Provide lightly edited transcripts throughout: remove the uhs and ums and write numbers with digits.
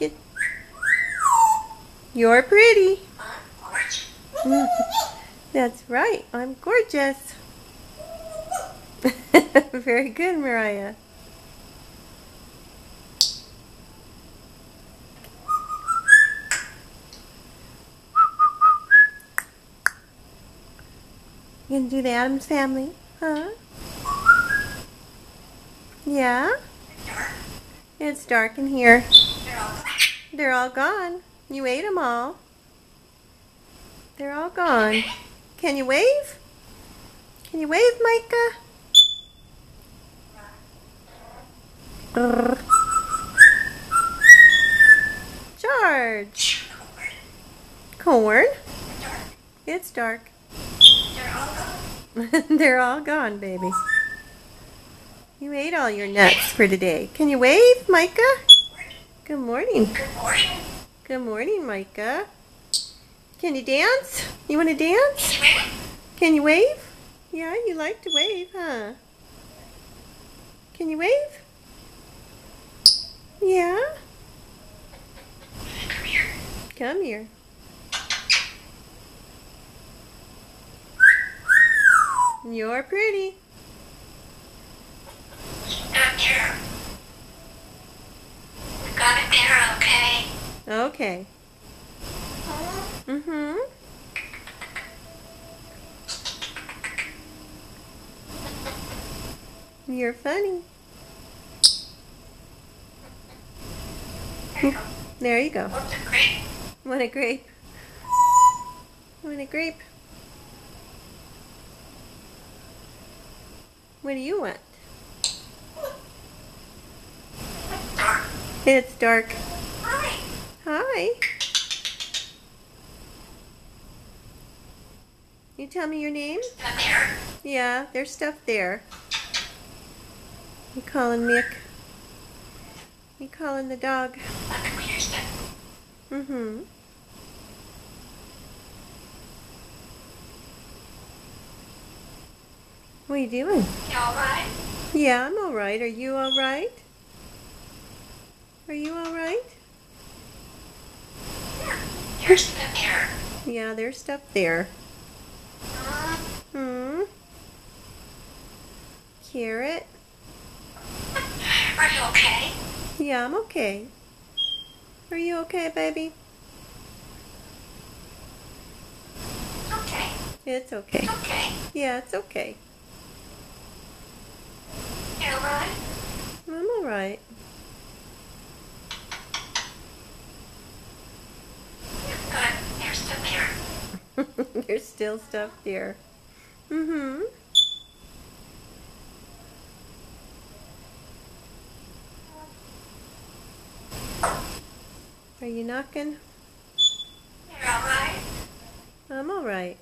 Get. You're pretty. That's right. I'm gorgeous. Very good, Mariah. You gonna do the Addams Family, huh? Yeah? It's dark in here. They're all gone. You ate them all. They're all gone. Can you wave? Can you wave, Micah? Charge. Corn. It's dark. They're all gone, baby. You ate all your nuts for today. Can you wave, Micah? Good morning. Good morning. Good morning, Micah. Can you dance? You want to dance? Can you wave? Yeah, you like to wave, huh? Can you wave? Yeah? Come here. Come here. You're pretty. Not there. We got it there, okay? Okay. Mm-hmm. You're funny. There you go. What's a grape? Want a grape? Want a grape? What do you want? Dark. It's dark. Hi. Hi. You tell me your name? Not there. Yeah, there's stuff there. You calling Mick? You calling the dog? On the computer set. Mm-hmm. What are you doing? You alright? Yeah, I'm alright. Are you alright? Are you alright? Yeah. Here's the there. Yeah, there's stuff there. Hmm. Carrot? Are you okay? Yeah, I'm okay. Are you okay, baby? Okay. It's okay. Okay. Yeah, it's okay. You alright? I'm alright. Good. Here's the there. There's still stuff there. Mm-hmm. Are you knocking? You're alright? I'm alright.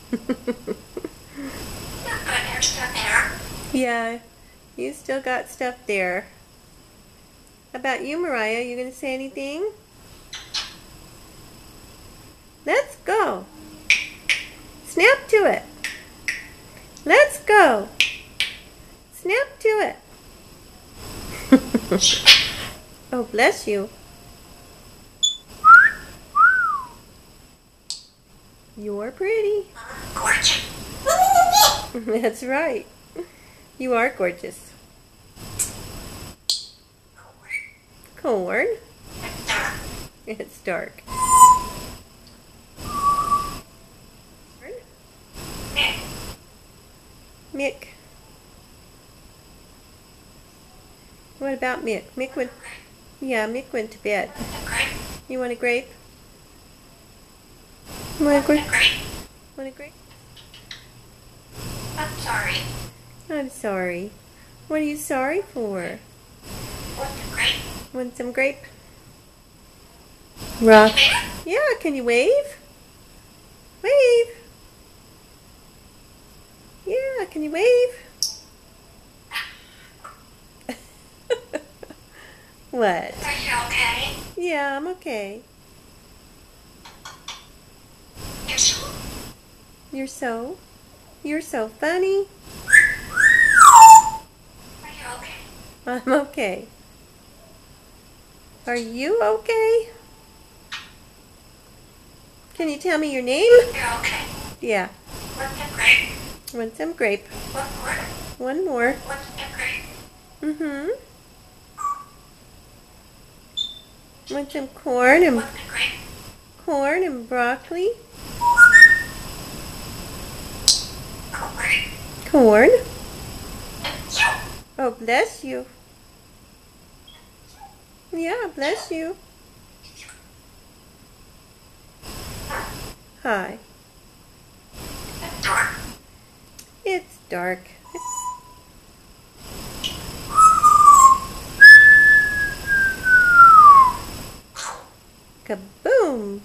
Good. Here's the there. Yeah, you still got stuff there. How about you, Mariah? You gonna say anything? Let's go. Snap to it. Let's go. Snap to it. Oh, bless you. You're pretty. Gorgeous. That's right. You are gorgeous. Corn. Dark. It's dark. Mick. What about Mick? Mick went. Yeah, Mick went to bed. The grape. You want a grape? You want a The grape? grape. Want a grape? I'm sorry. I'm sorry. What are you sorry for? What's the grape? Want some grape? Rough. Yeah, can you wave? Wave. Yeah, can you wave? What? Are you okay? Yeah, I'm okay. You're so funny. Are you okay? I'm okay. Are you okay? Can you tell me your name? You're okay. Yeah. Want some grape? Want some grape? One more. One more. Want some grape? Mm-hmm. Want some corn and Want some grape? broccoli? Corn. Corn? You. Oh, bless you. Yeah, bless you. Hi. Door. It's dark. Kaboom!